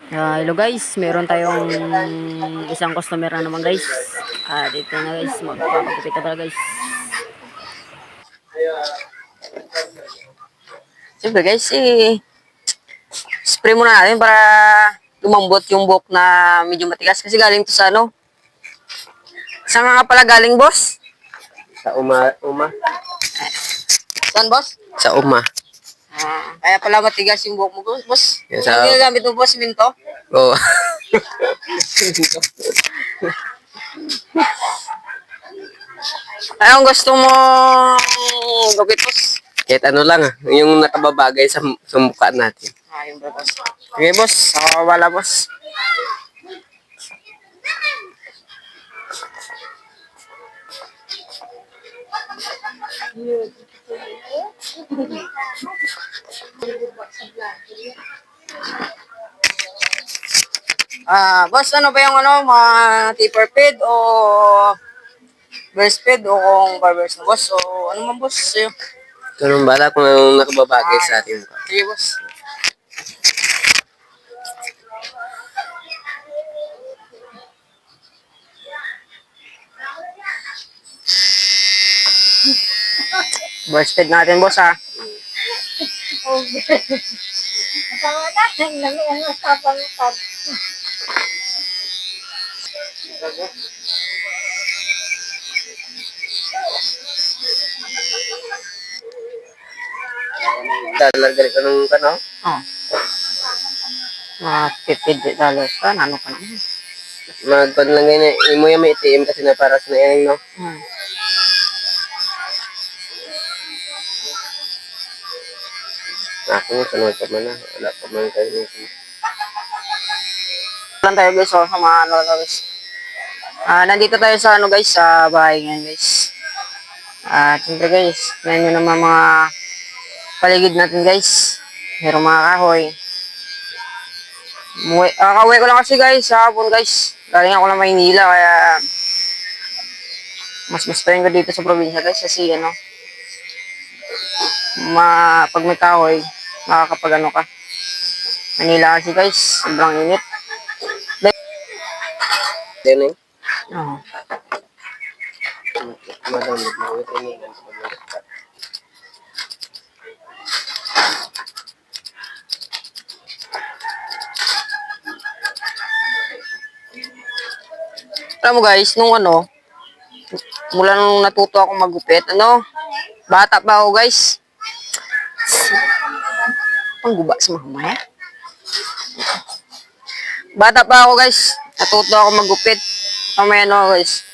Hello guys, meron tayong isang customer na naman guys. Dito na guys, magpapagupit na pala guys. Siyempre guys, spray muna natin para lumambot yung buhok na medyo matigas. Kasi galing to sa ano. Saan nga pala galing, boss? Sa uma. Saan, boss? Sa uma. Kaya pala matigas yung buhok mo, boss. Yes, Ano ginagamit mo, boss? Minto? Oo. Anong gusto mo gupit, boss? Kahit ano lang yung nakababagay sa mukha natin. Yung ba, boss? Okay, boss. Wala, boss. Boss, ano ba yung ano, mga taper fade o burst fade o kung barbers na, boss? O ano man, boss? Sa'yo. Ganun bala kung anong nakababagay sa ating mukha. Sige, boss. Burst fade natin, boss, ha? Sama natin, lagi ang usapan. Lalagay ka ng ano? Oh. Mga $50 ka, ano ka na? Magpag lang ganyan. Imo yung may ATM kasi na para sa na no? Hmm. Ako, sanay pa man na. Wala pa man kayo. Lang tayo, guys, sa mga ano, guys. Nandito tayo sa ano, guys, sa bahay ngayon, guys. Siyempre, guys, ngayon nyo naman mga paligid natin, guys. Merong mga kahoy. Kakauwi ko lang kasi, guys, sa hapon, guys. Galing ako ng Maynila, kaya mas gustuhin ko dito sa probinsya, guys, kasi, ano, pag may kahoy, makakapag ano ka. Manila kasi, guys, sobrang init. Yan eh. Oh. Madamit na. Ito ni. Alam mo, guys, nung ano, mula nung natuto ako magupit, ano, bata pa ako, guys. Pangguba sa mamaya. Bata pa ako, guys. Natuto ako magupit. Mamaya, no, guys.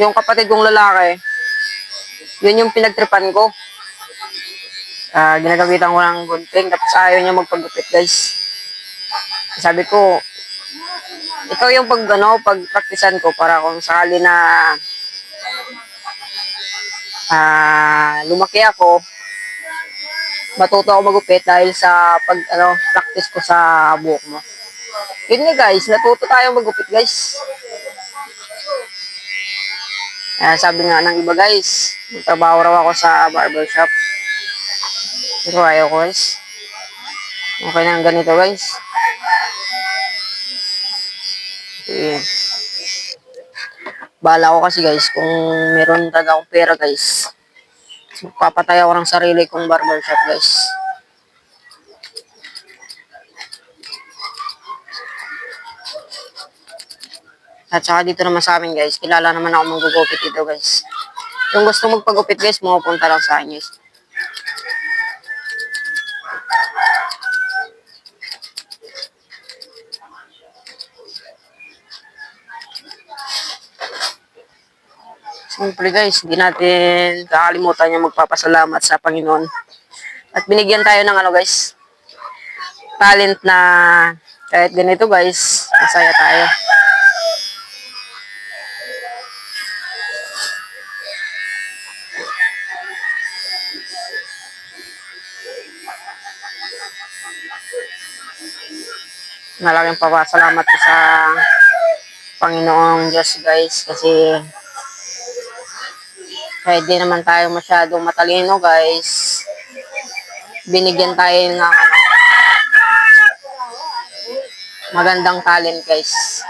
Yung kapatid kong lalaki, yun yung pinagtripan ko. Ginagabitan ko ng gunting, tapos ayaw niya magpagupit, guys. Sabi ko, ikaw yung pagpraktisan ko para kung sakali na lumaki ako, matuto ako magupit dahil sa practice ko sa buhok mo. Yun nga, guys, natuto tayo magupit, guys. Sabi nga ng iba, guys, trabaho raw ako sa barbershop. Pero ayaw ko, guys. Okay na ganito, guys. Bala ko kasi, guys, kung meron talaga akong pera, guys, papatay ako ng sarili kong barbershop, guys. At saka dito naman sa amin, guys, kilala naman ako manggugupit dito, guys. Yung gusto magpagupit, guys, mapupunta lang sa akin, guys. Siyempre, guys, hindi natin kakalimutan yung magpapasalamat sa Panginoon. At binigyan tayo ng ano, guys, talent na kahit ganito, guys, masaya tayo. Malaking papasalamat ko sa Panginoong Diyos, guys, kasi kahit di naman tayo masyadong matalino, guys, binigyan tayo ng magandang talent guys.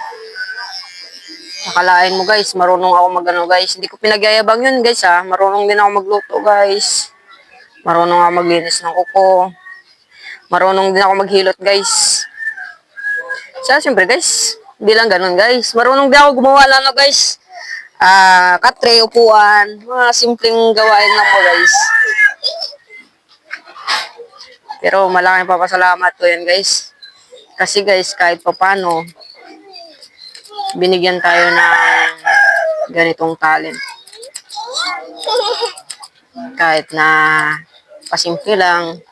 Akalain mo guys, marunong ako magano guys. Hindi ko pinagyayabang yun guys ha. Marunong din ako magluto guys. Marunong ako maglinis ng kuko. Marunong din ako maghilot guys. Siyempre guys, hindi lang ganun guys. Marunong din ako gumawa ng ano guys. Katre, upuan, mga simpleng gawain lang mo guys. Pero malaking papasalamat ko yan guys. Kasi guys, kahit papano, binigyan tayo ng ganitong talent. Kahit na pasimple lang.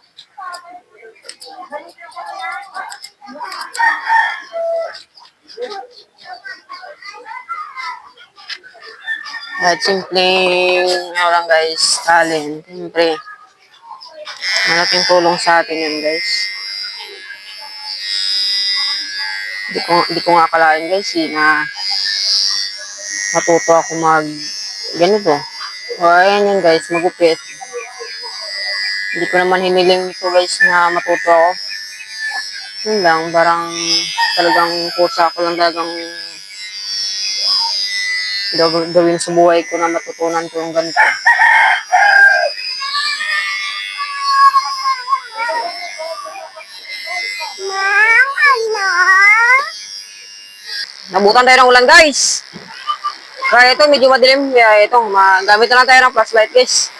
Kahit simpleng, ano lang guys, talent. Siyempre, malaking tulong sa atin yan guys. Di ko nga akalain guys na matuto ako mag ganito. O ayan yun guys, magupit. Hindi ko naman hiniling ito guys na matuto ako. Yun lang, parang talagang kusa ko lang talagang gawin sa buhay ko na matutunan ko yung ganito. Nabutan tayo ng ulan guys. Kaya ito medyo madilim. Kaya ito, gamit na lang tayo ng flashlight guys.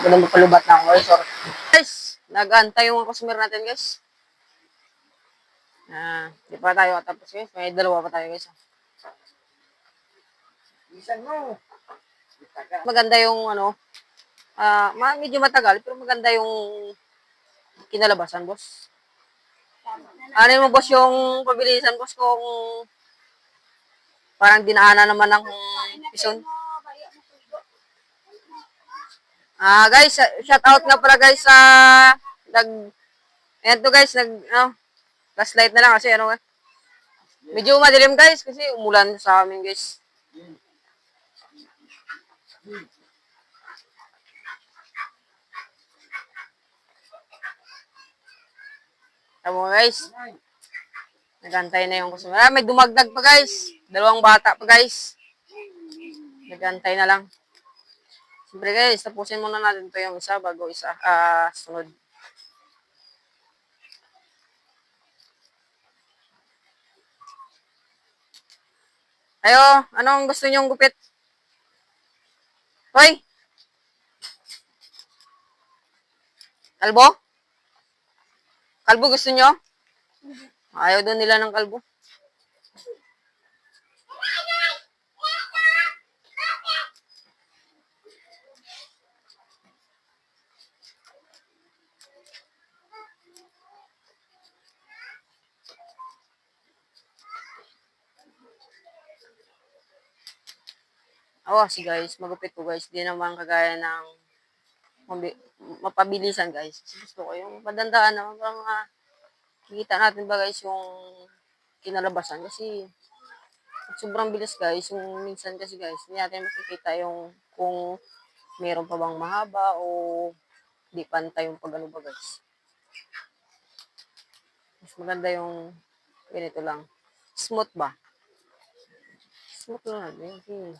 Ganun mapalubat na ako guys. Sorry. Guys, nag-antay yung customer natin guys. Di pa tayo tapos guys. May dalawa pa tayo guys. Maganda yung ano. Medyo matagal pero maganda yung kinalabasan boss. Ano mo boss yung pabilisan boss kung parang dinaanan naman ng pison. Guys, shout out nga pala guys sa ayan to guys, flashlight na lang kasi medyo madilim guys kasi umulan sa amin guys. Tama guys. Nagantay na yung customer. May dumagdag pa guys. 2 bata pa guys. Nagantay na lang. Siyempre guys, tapusin muna natin to yung isa bago sunod. Ayo, anong gusto nyong gupit? Hoy! Kalbo? Kalbo gusto nyo? Ayaw doon nila ng kalbo. Si guys, magupit ko guys. Di naman kagaya ng mapabilisan guys. Gusto ko yung padandaan naman parang kikita natin ba guys yung kinalabasan kasi sobrang bilis guys. Yung minsan kasi guys, hindi natin makikita yung kung meron pa bang mahaba o di pantay yung pagano ba guys. Mas maganda yung ganito lang. Smooth ba? Smooth lang. Okay.